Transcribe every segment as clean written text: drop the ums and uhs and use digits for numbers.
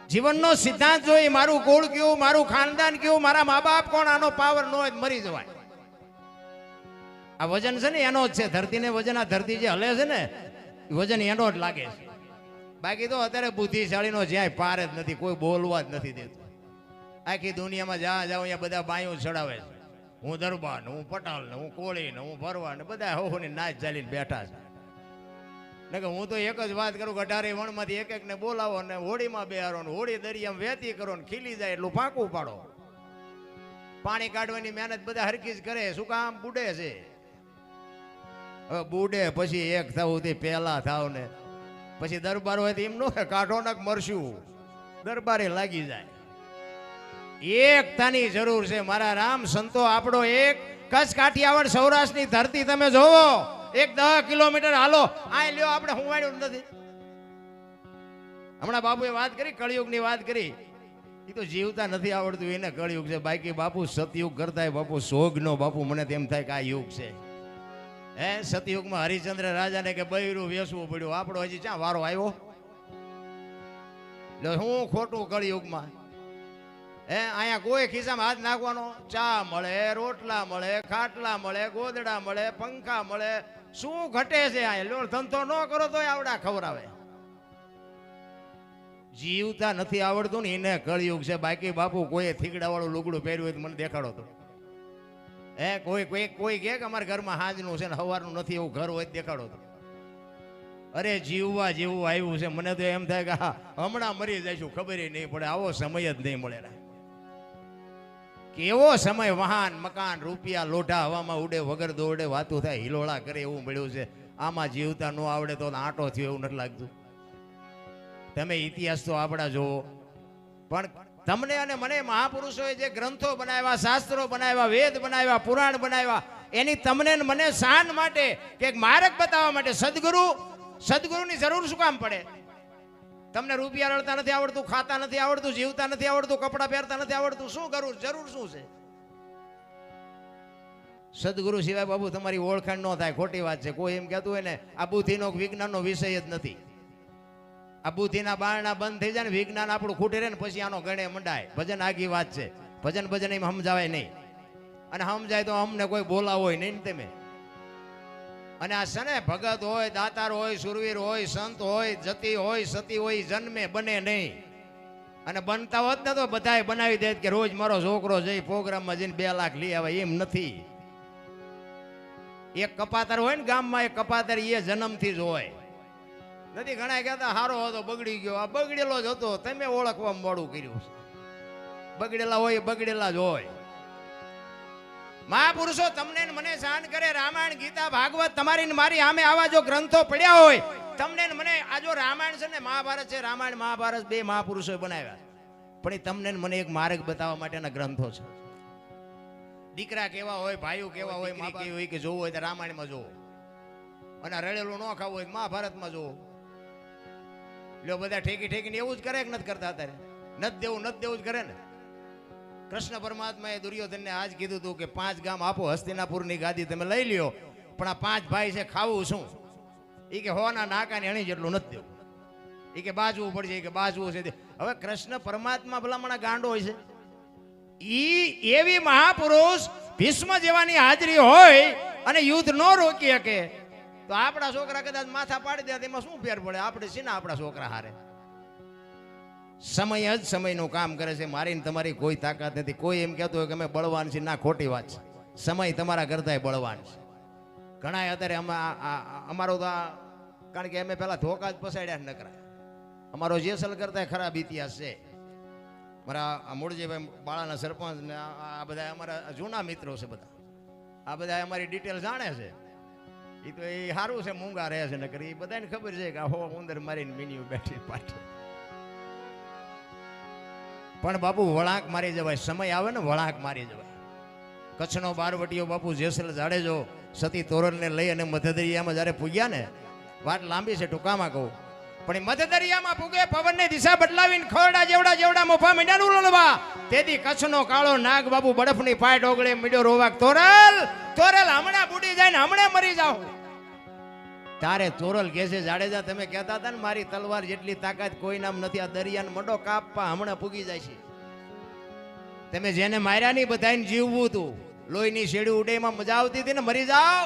જીવનનો સિદ્ધાંત જોઈ મારું કુળ કેવું, મારું ખાનદાન કેવું, મારા મા બાપ કોણ, આનો પાવર ન હોય મરી જવાય. આ વજન છે ને એનો જ છે, ધરતીને વજન, આ ધરતી જે હલે છે ને વજન એનો જ લાગે છે. બાકી તો અત્યારે બુદ્ધિશાળીનો જ્યાંય પાર જ નથી, કોઈ બોલવા જ નથી દેતું. આખી દુનિયામાં જ્યાં જાઉં અહીંયા બધા બાયું ચડાવે છે. હું દરબાર ને, હું પટાલ ને, હું કોળી ને, હું ભરવા ને, બધા હોની નાચ ચાલીને બેઠા છે. ને કે હું તો એક જ વાત કરું કે 18 વણમાંથી એક ને બોલાવો ને હોળીમાં બેહારો ને હોળી દરિયામાં વહેતી કરો ને ખીલી જાય એટલું પાકું પાડો. પાણી કાઢવાની મહેનત બધા હરકી જ કરે, શું કામ? બુડે છે. હવે બુડે પછી એક થવું તે પહેલા થાવ ને પછી દરબાર હોય તો એમ નો કાઢો ને મરશું, દરબારે લાગી જાય. એકતાની જરૂર છે મારા રામ સંતો. આપણો એક કચ્છ કાઠિયાવાડ સૌરાષ્ટ્રની ધરતી તમે જોવો, એક 10 કિલોમીટર હાલો આ લ્યો, આપણે હુંવાડ્યું નથી. હમણાં બાપુએ વાત કરી, કળિયુગની વાત કરી. એ તો જીવતા નથી આવડતું એને કળિયુગ છે. બાકી બાપુ સતયુગ કરતા બાપુ સોગનો બાપુ મને તેમ થાય કે આ યુગ છે. હે સતયુગમાં હરિચંદ્ર રાજાને કે બૈરું વેસવું પડ્યું, આપણો હજી ક્યાં વારો આવ્યો? હું ખોટું કળિયુગમાં. હે અહીંયા કોઈ ખિસ્સામાં હાથ નાખવાનો, ચા મળે, રોટલા મળે, ખાટલા મળે, ગોદડા મળે, પંખા મળે, શું ઘટે છે? અહીંયા ધંધો ન કરો તો આવડા ખવડાવે. જીવતા નથી આવડતું ને એને કળિયુગ છે. બાકી બાપુ કોઈ થીગડા વાળું લુગડું પહેર્યું હોય તો મને દેખાડો તો. હે કોઈ કે અમારા ઘરમાં હાજનું છે ને સવારનું નથી, એવું ઘર હોય દેખાડો તો. અરે જીવવા જેવું આવ્યું છે. મને તો એમ થાય કે હમણાં મરી જઈશું, ખબર નહીં પડે. આવો સમય જ નહીં મળે. કેવો સમય! વાહન, મકાન, રૂપિયા, લોઢા હવામાં ઉડે, વગર દોડે વાતું થાય, હિલોળા કરે એવું મળ્યું છે. આમાં જીવતા ન આવડે તો આંટો થયો એવું નથી લાગતું. તમે ઇતિહાસ તો આપણા જોવો, પણ તમને અને મને મહાપુરુષોએ જે ગ્રંથો બનાવ્યા, શાસ્ત્રો બનાવ્યા, વેદ બનાવ્યા, પુરાણ બનાવ્યા, એની તમને મને શાન માટે કે માર્ગ બતાવવા માટે સદગુરુની જરૂર શું કામ પડે? તમને રૂપિયા રળતા નથી આવડતું, ખાતા નથી આવડતું, જીવતા નથી આવડતું, કપડા પહેરતા નથી આવડતું, શું જરૂર શું છે? સદગુરુ સિવાય બાબુ તમારી ઓળખાણ ન થાય. ખોટી વાત છે. કોઈ એમ કહેતું હોય ને આ બુદ્ધિનો વિજ્ઞાનનો વિષય જ નથી. આ બુદ્ધિના બારણા બંધ થઈ જાય ને વિજ્ઞાન આપણું ખૂટી રહે ને પછી આનો ગણે મંડાય. ભજન આગી વાત છે. ભજન એમ સમજાવાય નહીં, અને સમજાય તો અમને કોઈ બોલાવો હોય નહીં તમે. અને આ છે ને ભગત હોય, દાતાર હોય, સુરવીર હોય, સંત હોય, જતી હોય, સતી હોય, જન્મે બને નહીં. અને બનતા હોત ને તો બધાએ બનાવી દે કે રોજ મારો છોકરો જઈ પ્રોગ્રામમાં જઈને 2 લાખ લઈ આવે. એમ નથી. એક કપાતર હોય ને ગામમાં, એક કપાતર એ જન્મથી જ હોય. નથી ઘણા કહેતા હારો હતો બગડી ગયો, આ બગડેલો જ હતો, તમે ઓળખવા મોડું કર્યું છે. બગડેલા હોય બગડેલા જ હોય. મહાપુરુષો તમને મને શાન કરે. રામાયણ, ગીતા, ભાગવત તમારી ને મારી સામે આવા જો ગ્રંથો પડ્યા હોય, તમને મને આ જો રામાયણ છે ને મહાભારત છે, રામાયણ મહાભારત 2 મહાપુરુષોએ બનાવ્યા, પણ એ તમને મને એક માર્ગ બતાવવા માટેના ગ્રંથો છે. દીકરા કેવા હોય, ભાઈઓ કેવા હોય, મા કેવી હોય કે જોવું હોય તો રામાયણમાં જોવો, અને રડેલું ન ખાવું હોય મહાભારતમાં જોવો. લ્યો બધા ઠેકીને એવું જ કરે કે નથી કરતા? અત્યારે નથી દેવું જ કરે ને. કૃષ્ણ પરમાત્માએ દુર્યોધનને આજ કીધું હતું કે 5 ગામ આપો, હસ્તિનાપુરની ગાદી તમે લઈ લ્યો, પણ આ 5 ભાઈ છે ખાવું શું? એ કે હોના નાકાની અણી જેટલું નથી દેવું. એ કે બાજવું પડશે, કે બાજવું છે. હવે કૃષ્ણ પરમાત્મા ભલામણા ગાંડો હોય છે. એવી મહાપુરુષ ભીષ્મ જેવાની હાજરી હોય અને યુદ્ધ ન રોકી શકે તો આપણા છોકરા કદાચ માથા પાડી દે, એમાં શું ફેર પડે? આપણે છે ને આપણા છોકરા હારે. સમય જ સમયનું કામ કરે છે. મારીને તમારી કોઈ તાકાત નથી. કોઈ એમ કહેતો હોય કે અમે બળવાન છીએ, ના, ખોટી વાત છે. સમય તમારા કરતાંય બળવાન છે. ઘણા અત્યારે અમારો તો કારણ કે અમે પેલા ધોકા જ પસાડ્યા ન કરાય. અમારો જેસલ કરતા ખરાબ ઇતિહાસ છે. મારા મૂળજીભાઈ બાળાના સરપંચ ને આ બધા અમારા જૂના મિત્રો છે. બધા આ બધા અમારી ડિટેલ જાણે છે. એ તો એ સારું છે, મૂંગા રહે છે. ને કરી એ બધાને ખબર છે કે હો ઉંદર મારીને મિનિયું બેઠી પાછી. પણ બાપુ વળાંક મારી જવાય. સમય આવે ને વળાંક મારી જવાય. કચ્છનો બારવટીયો બાપુ જેસલ જાડેજો સતી તોરણને લઈ અને મધદરિયામાં જ્યારે પૂગ્યા ને, વાત લાંબી છે, ટૂંકામાં કહું, પણ મધદરિયામાં પૂગે પવનની દિશા બદલાવીને ખોરડા જેવડા મોફા મીંડાનું લણવા. તેથી કચ્છનો કાળો નાગ બાપુ બરફની પાય ડોગળે મીડ્યો રોવાક, તોરલ હમણાં બુડી જાય ને હમણાં મરી જાવ. તારે તોરલ કહે છે જાડેજા તમે કહેતા હતા ને મારી તલવાર જેટલી તાકાત કોઈ નામ નથી, આ દરિયાને મંડો કાપવા હમણાં પૂગી જાય છે. તમે જેને માર્યા નહીં બધાને જીવવું હતું, લોહીની શેડી ઉડે એમાં મજા આવતી હતી ને, મરી જાઓ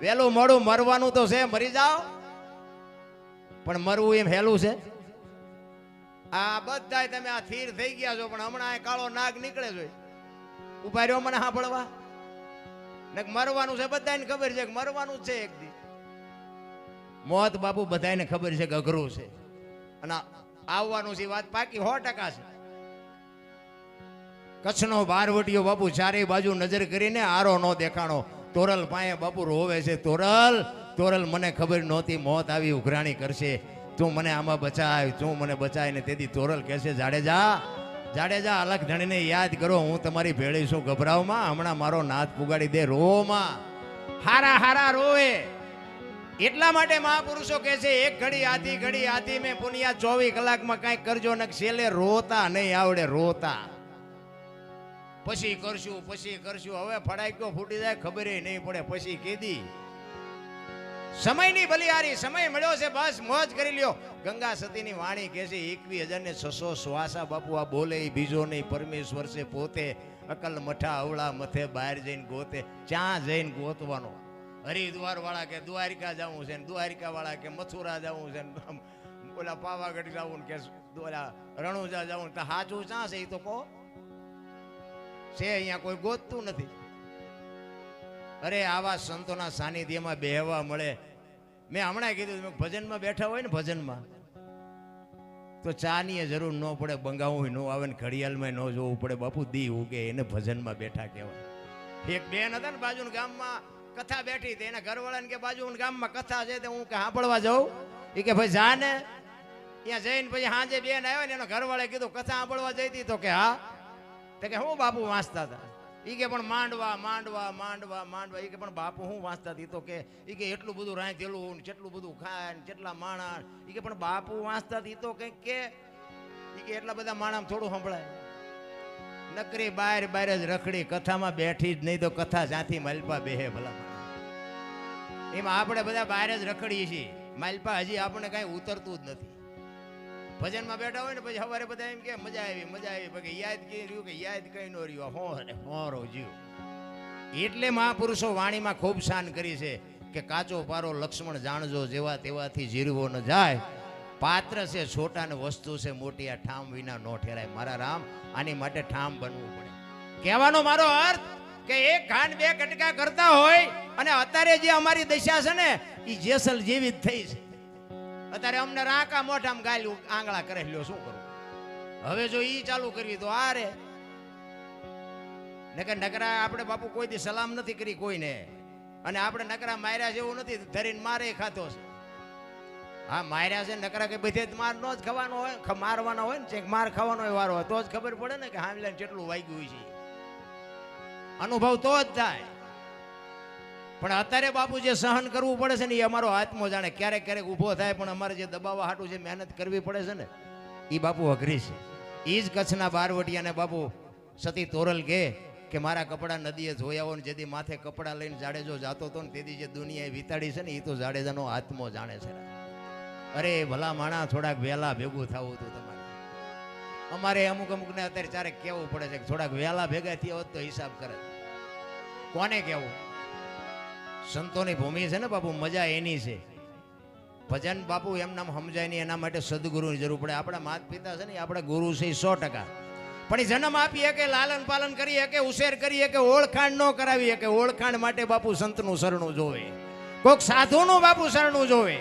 વહેલું મોડું મરવાનું તો છે, મરી જાઓ. પણ મરવું એમ હેલું છે? આ બધા તમે આ થીર થઈ ગયા છો, પણ હમણાં આ કાળો નાગ નીકળે છે, ઉભા રહ્યો મને સાંભળવા. ને મરવાનું છે, બધાને ખબર છે કે મરવાનું છે એક દી. મોત બાપુ બધાને ખબર છે કે અઘરું છે, અને આવવાનું છે વાત પાકી 100% છે. કચ્છનો બારવટીયો બાપુ ચારે બાજુ નજર કરીને આરો નો દેખાણો, તોરલ પાયે બાપુ રોવે છે, તોરલ તોરલ મને ખબર નહોતી મોત આવી ઉઘરાણી કરશે, તું મને આમાં બચાય, તું મને બચાય. ને તેથી તોરલ કહેશે જાડેજા જાડેજા અલગ ધણીને યાદ કરો, હું તમારી ભેળી છું, ગભરાવમાં, હમણાં મારો નાથ પુગાડી દે, રોમાં હારા હારા રોવે. એટલા માટે મહાપુરુષો કહે છે એક ઘડી આધી મેં પુનિયા 24 કલાકમાં કાંઈક કરજો ને છેલ્લે રોતા નહીં આવડે, રોતા પછી કરશું. હવે ફડાક્યો ફૂટી જાય ખબર નહીં પડે, પછી કીધી સમયની બલિહારી, સમય મળ્યો છે બસ મોજ કરી લ્યો. ગંગા સતીની વાણી કહે છે 21,600 શ્વાસા બાપુ આ બોલે બીજો નહીં, પરમેશ્વર છે પોતે, અકલ મઠા અવળા મથે બહાર જઈને ગોતે. ક્યાં જઈને ગોતવાનો? હરિદ્વાર વાળા કે દ્વારિકા જવું છે, દ્વારિકા વાળા કે મથુરા જવું છે, ઓલા પાવાગઢ જવું કે ઓલા રણુજા જવું, તો સાચું ક્યાં છે એ તો કહો છે? અહીંયા કોઈ ગોતતું નથી. અરે આવા સંતોના સાનિધ્યમાં બેહવા મળે. મેં હમણાં કીધું ભજનમાં બેઠા હોય ને, ભજનમાં તો ચાની જરૂર ન પડે, બંગાવું ન આવે ને ઘડિયાળમાં ન જોવું પડે બાપુ, દી ઉગે એને ભજનમાં બેઠા કહેવાય. એક બેન હતા ને બાજુના ગામમાં કથા બેઠી હતી, એના ઘરવાળાને કે બાજુ ગામમાં કથા છે તો હું કે સાંભળવા જાઉં. એ કે ભાઈ જા ને. ત્યાં જઈને પછી સાંજે બેન આવ્યો ને એનો ઘરવાળાએ કીધું કથા સાંભળવા જઈ હતી, તો કે હા. તો કે હું બાપુ વાંચતા હતા. એ કે પણ માંડવા માંડવા માંડવા માંડવા. એ કે પણ બાપુ હું વાંચતા હતી, તો કે એ કે એટલું બધું રાંધેલું ને કેટલું બધું ખાય ને કેટલા માણસ. એ કે પણ બાપુ વાંચતા હતી તો કંઈક કે એ કે એટલા બધા માણસ થોડું સંભળાય. નકરી બહાર જ રખડી, કથામાં બેઠી જ નહીં તો કથા જ્યાંથી માલપા બેહે ભલા. એમાં આપણે બધા બહાર જ રખડીએ છીએ, માલપા હજી આપણે કાંઈ ઉતરતું જ નથી. ભજનમાં બેઠા હોય ને પછી સવારે બધા એમ કે મજા આવી પછી યાદ કઈ રહ્યું કે યાદ કઈ નો રહ્યું, હોરો જીવ. એટલે મહાપુરુષો વાણીમાં ખૂબ શાન કરી છે કે કાચો પારો લક્ષ્મણ જાણજો, જેવા તેવાથી જીરવો ન જાય, પાત્ર છે છોટા ને વસ્તુ છે મોટી, આ ઠામ વિના નો ઠેરાય. મારા રામ, આની માટે ઠામ બનવું પડે. કહેવાનો મારો અર્થ કે એક ઘાન બે કટકા કરતા હોય, અને અત્યારે જે અમારી દશા છે ને એ જેસલ જેવી જ થઈ છે. અત્યારે અમને રાકા મોઢામાં ગાલ્યું આંગળા કરે લ્યો, શું કરું હવે? જો ઈ ચાલુ કરવી તો આ રે નકરા આપણે બાપુ કોઈ દી સલામ નથી કરી કોઈને, અને આપણે નકરા માર્યા છે એવું નથી, ધરીને મારે ખાતો છે. હા માર્યા છે નકરા કે બધે માર નો જ ખાવાનો હોય, મારવાનો હોય ને માર ખાવાનો હોય વારો હોય તો જ ખબર પડે ને કે હામલે કેટલું વાગ્યું છે, અનુભવ તો જ થાય. પણ અત્યારે બાપુ જે સહન કરવું પડે છે ને એ અમારો આત્મો જાણે. ક્યારેક ક્યારેક ઊભો થાય, પણ અમારે જે દબાવવા હાટું જે મહેનત કરવી પડે છે ને એ બાપુ અઘરી છે. એ જ કચ્છના બારવટિયાને બાપુ સતી તોરલ કે મારા કપડા નદીએ ધોયા ને જેથી માથે કપડા લઈને જાડેજો જાતો હતો ને તેથી જે દુનિયાએ વિતાડી છે ને એ તો જાડેજાનો આત્મો જાણે છે. અરે ભલા માણા થોડાક વહેલા ભેગું થવું હતું તમારે. અમારે અમુક ને અત્યારે ચારે કહેવું પડે છે કે થોડાક વહેલા ભેગા થયા હોત તો હિસાબ કરે. કોને કહેવું? સંતોની ભૂમિ છે ને બાપુ, મજા એની છે. ભજન બાપુ એમ નામ સમજાય નહીં, એના માટે સદગુરુની જરૂર પડે. આપણા માતા પિતા છે ને આપણા ગુરુ છે 100%. પણ જન્મ આપી કે લાલન પાલન કરી કે ઉછેર કરી કે ઓળખાણ ન કરાવી કે ઓળખાણ માટે બાપુ સંતનું શરણું જોવે, કોઈક સાધુનું બાપુ શરણું જોવે.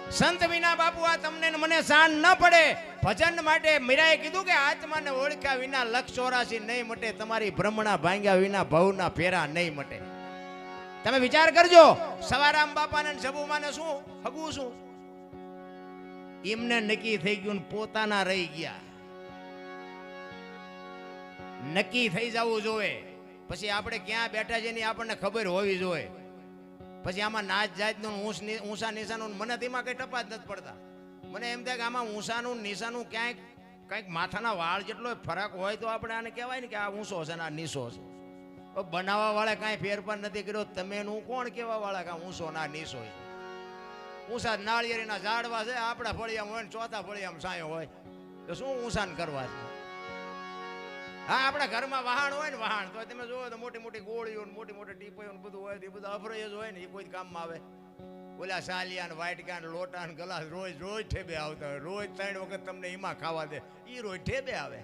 સંત વિના બાપુ આ તમને મને શાન ન પડે. ભજન માટે મીરાએ કીધું કે આત્માને ઓળખ્યા વિના 184 નહીં મટે, તમારી ભ્રમણા ભાંગ્યા વિના ભવના ફેરા નહીં મટે. તમે વિચાર કરજો, સવારામ બાપાને જબુમાને શું હગું શું એમને નક્કી થઈ ગયું, પોતાના રહી ગયા. નક્કી થઈ જવું જોઈએ. પછી આપણે ક્યાં બેઠા છે એની આપણને ખબર હોવી જોઈએ. પછી આમાં નાચ જાતનું ઊંચા નિશાનું મને તેમાં કઈ ટપા જ નથી પડતા. મને એમ થાય કે આમાં ઊંચાનું નિશાનું ક્યાંક કંઈક માથાના વાળ જેટલો ફરક હોય તો આપણે આને કહેવાય ને કે આ ઊંચો છે ને આ નીચો છે. બનાવવા વાળા કાંઈ ફેરફાર નથી કર્યો. તમે હું કોણ કેવા વાળા કે ઊંચો ના નીચો? ઊંસા નાળિયેરીના ઝાડવા છે, આપણા ફળિયામાં હોય ને ચોથા ફળિયામાં સાયો હોય, તો શું ઊંસાન કરવા છે? હા, આપણા ઘરમાં વહાણ હોય ને, વહાણ તો તમે જોવો તો મોટી મોટી ગોળીઓ મોટી મોટી ટીપોઈઓ બધું હોય, એ બધું અફરજ હોય ને, એ કોઈ કામમાં આવે? ઓલા સાલિયા ને વાટકા ને લોટા ને ગલાસ રોજ રોજ ઠેબે આવતા હોય, રોજ 3 વખત તમને એમાં ખાવા દે, એ રોજ ઠેબે આવે.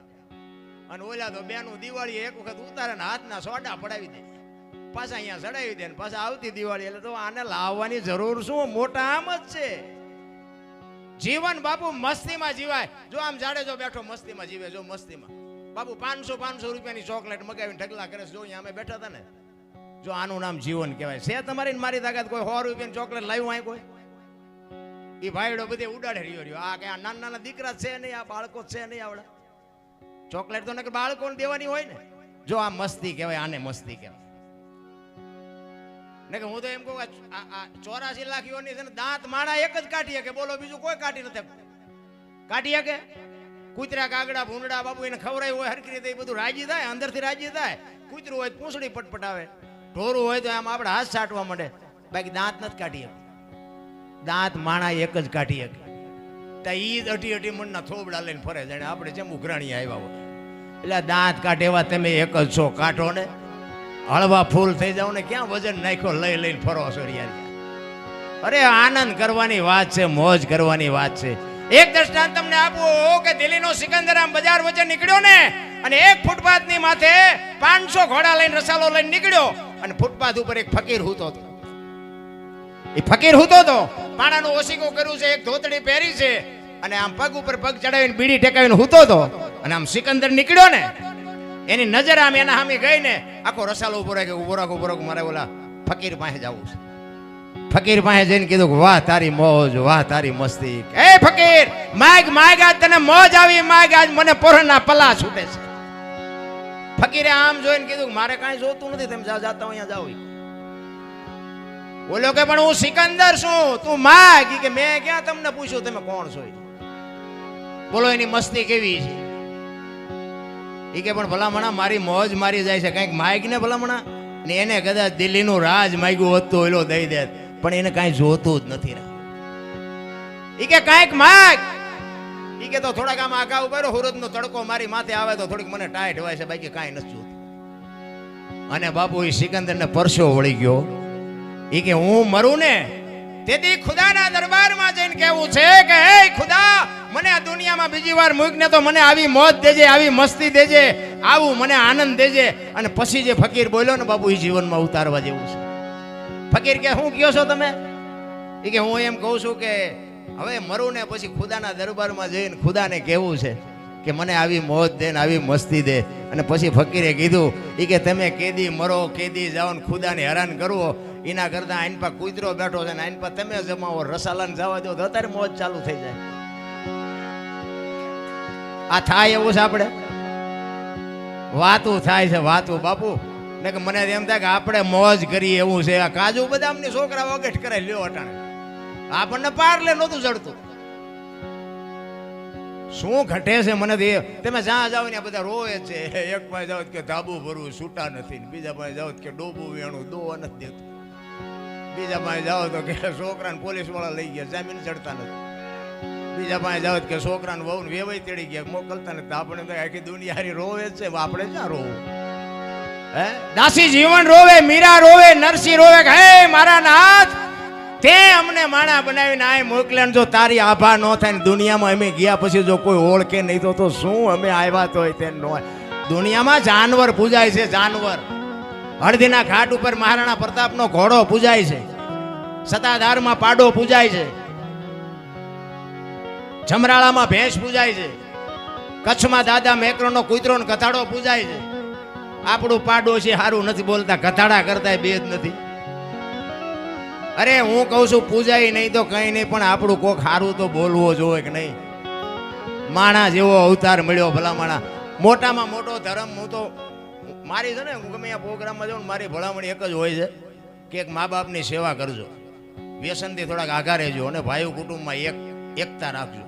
અને ઓલા તો બેનું દિવાળી એક વખત ઉતારે ને હાથના સોડા પડાવી દે, પાછા અહીંયા ચડાવી દે ને પાછા આવતી દિવાળી. એટલે તો આને લાવવાની જરૂર શું? મોટા આમ જ છે. જીવન બાપુ મસ્તીમાં જીવાય. જો આમ જાડેજો બેઠો મસ્તીમાં જીવે, જો મસ્તીમાં બાપુ 500 રૂપિયાની ચોકલેટ મગાવીને ઢગલા કરે છે. જો અહીંયા અમે બેઠા હતા ને, જો આનું નામ જીવન કહેવાય. છે તમારી મારી તાકાત કોઈ 100 રૂપિયાની ચોકલેટ લાવ્યું હોય કોઈ? એ ભાઈડો બધે ઉડાડે રહ્યો. આ કે આ નાના નાના દીકરા છે નહીં, આ બાળકો છે નહીં, આવડે ચોકલેટ તો નકર બાળકોને દેવાની હોય ને. જો આ મસ્તી કહેવાય, આને મસ્તી કહેવાય. ને કે હું તો એમ કહું, આ 84 લાખીઓની છે ને દાંત માણા એક જ કાઢી શકે, બોલો બીજું કોઈ કાઢી નથી કાઢી શકે. કૂતરા કાગડા ભૂંડડા બાપુ એને ખવડાયું હોય હરકી રીતે, એ બધું રાજી થાય, અંદરથી રાજી થાય. કૂતરું હોય પૂંછડી પટપટાવે, ઢોરું હોય તો આમ આપણે હાથ છાંટવા માંડે, બાકી દાંત નથી કાઢી શકે. દાંત માણા એક જ કાઢી શકે. તો ઈ જ અઢી મણના થોબડા લઈને ફરે, જાણે આપણે જેમ ઉઘરાણી આવ્યા હોય. એટલે દાંત કાઢે એવા તમે એક જ છો, કાઢો ને હળવા ફૂલ થઈ જાવ ને, ક્યાં વજન નાખ્યો લઈ લઈને ફરો છો યાર. અરે આનંદ કરવાની વાત છે, મોજ કરવાની વાત છે. એક દ્રષ્ટાંત તમને આપું કે દિલ્હીનો સિકંદર આમ બજાર વચ્ચે નીકળ્યો ને, અને એક ફૂટપાથની માથે 500 ઘોડા લઈને રસાલો લઈને નીકળ્યો, અને ફૂટપાથ ઉપર એક ફકીર હૂતો હતો. એ ફકીર હૂતો હતો, પાણાનું ઓશીકું કર્યું છે, એક ધોતડી પહેરી છે, અને આમ પગ ઉપર પગ ચડાવીને બીડી ટેકાવીને હૂતો હતો. અને આમ સિકંદર નીકળ્યો ને, એની નજર આમ એના સામે ગઈ ને, આખો રસાલો ઉભો રાખે, ઉભો રાખો, મારે ઓલા ફકીર પાસે જવું છે. ફકીર પાસે જઈને કીધું કે વાહ તારી મોજ, વાહ તારી મસ્તી. એ ફકીર માગ માગ, આજ તને મોજ આવી, માગ આજ મને પોરના પલા છૂટે છે. ફકીરે આમ જોઈને કીધું મારે કાંઈ જોતું નથી, તમે જાતા અહીંયા જાઓ. બોલો કે પણ હું સિકંદર છું, તું માગ. કે મેં ક્યાં તમને પૂછ્યું તમે કોણ છો? બોલો એની મસ્તી કેવી છે? એ કે પણ ભલામણા મારી મોજ મારી જાય છે, કંઈક માગ ને ભલામણા. ને એને કદાચ દિલ્હીનું રાજ માગ્યું હોત તો એલો દઈ દે, પણ એને કાંઈ જોતું જ નથી. એ કે કાંઈક માગ. એ કે તો થોડાક આમ આગા ઉભા રહો, હુરતનો તડકો મારી માથે આવે તો થોડીક મને ટાઈટ હોય છે, બાકી કાંઈ નથી જોતું. અને બાપુ એ સિકંદરને પરસો વળી ગયો. એ કે હું મરું ને તેથી ખુદાના દરબારમાં જઈને કહેવું છે કે હે ખુદા, મને આ દુનિયામાં બીજી વાર મૂકને તો મને આવી મોજ દેજે, આવી મસ્તી દેજે, આવું મને આનંદ દેજે. અને પછી જે ફકીર બોલ્યો ને બાપુ, એ જીવનમાં ઉતારવા જેવું છે. ફકીર કે શું કહો છો તમે? એ કે હું એમ કહું છું કે હવે મરું ને પછી ખુદાના દરબારમાં જઈને ખુદાને કહેવું છે કે મને આવી મોજ દે ને આવી મસ્તી દે. અને પછી ફકીરે કીધું, એ કે તમે કેદી મરો, કેદી જાઓ ને ખુદાને હેરાન કરવો, એના કરતા આઈન પા કૂતરો બેઠો છે ને આઈન પા તમે જમાવો, રસાલાને જવા દો તો અત્યારે મોજ ચાલુ થઈ જાય. આ થાય એવું છે? આપણે વાતું થાય છે, વાતું બાપુ. ને કે મને એમ થાય કે આપણે મોજ કરીએ એવું છે. આ કાજુ બદામની છોકરા વગેટ કરે લ્યો અટાણે, આપણને પારલે નહોતું જડતું. શું ઘટે છે મને? તમે જ્યાં જાઓ ને બધા રોવે છે. એક પાસે જાઓ કે ધાબુ ભરવું છૂટા નથી, બીજા પાસે જાઓ કે ડોબું વેણું દો નથી દેતું, બીજા પાસે જાઓ તો કે છોકરાને પોલીસ વાળા લઈ ગયા, જામીન ચડતા નથી, બીજા પાસે જાઓ કે છોકરાને વહુ ને વેવાઈ તેડી ગયા, મોકલતા નથી. આપણે તો આખી દુનિયા હારી રોવે છે, આપણે ક્યાં રોવું? હે દાસી જીવન રોવે, મીરા રોવે, નરસિંહ રોવે કે હે મારા નાથ, તે અમને માણા બનાવીને આય મોકલ્યા. જો તારી આભા ન થાય ને દુનિયામાં અમે ગયા પછી જો કોઈ ઓળખે નહીં તો શું અમે આવ્યા તો તે ન હોય. દુનિયામાં જાનવર પૂજાય છે, જાનવર. હળદીના ઘાટ ઉપર મહારાણા પ્રતાપનો ઘોડો પૂજાય છે, સતાધારમાં પાડો પૂજાય છે, જમરાળામાં ભેંસ પૂજાય છે, કચ્છમાં દાદા મેકરણનો કૂતરો ને કથાડો પૂજાય છે. આપણું પાડો છે સારું નથી બોલતા, કથાડા કરતા બે જ નથી. અરે હું કહું છું પૂજાય નહીં તો કઈ નહીં, પણ આપણું કોક સારું તો બોલવો જોઈએ કે નહીં? માણા જેવો અવતાર મળ્યો ભલા માણા, મોટામાં મોટો ધર્મ. હું તો મારી છે ને, હું ગમે આ પ્રોગ્રામમાં જાઉં, મારી ભલામણી એક જ હોય છે કે એક મા બાપની સેવા કરજો, વ્યસનથી થોડાક આઘા રહેજો, અને ભાઈઓ કુટુંબમાં એકતા રાખજો.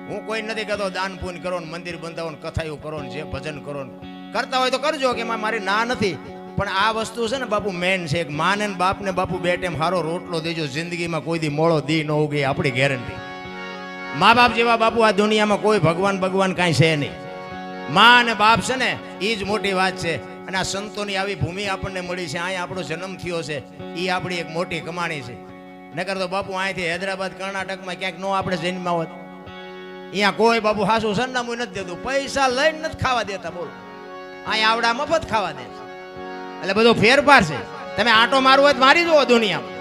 હું કોઈ નથી કહેતો દાન પુણ્ય કરો ને મંદિર બંધાવો ને કથાયું કરો ને જે ભજન કરો ને કરતા હોય તો કરજો, કે મારી ના નથી. પણ આ વસ્તુ છે ને બાપુ મેન છે. એક માને ને બાપને બાપુ બે ટાઈમ સારો રોટલો દેજો, જિંદગીમાં કોઈ દી મોળો દી ન ઉગે, આપણી ગેરંટી. મા બાપ જેવા બાપુ આ દુનિયામાં કોઈ ભગવાન કાંઈ છે નહીં. મા અને બાપ છે ને એ જ મોટી વાત છે. અને આ સંતોની આવી ભૂમિ આપણને મળી છે, અહીંયા આપણો જન્મ થયો છે, એ આપણી એક મોટી કમાણી છે. નકર તો બાપુ અહીંથી હૈદરાબાદ કર્ણાટકમાં ક્યાંક નો આપણે જન્મમાં હોત. અહીંયા કોઈ બાપુ હાસું સરનામું નથી દેતું, પૈસા લઈને નથી ખાવા દેતા. બોલો, અહીંયા આવડા મફત ખાવા દે છે. એટલે બધો ફેરફાર છે. તમે આંટો મારવો હોય તો મારી જુઓ દુનિયામાં.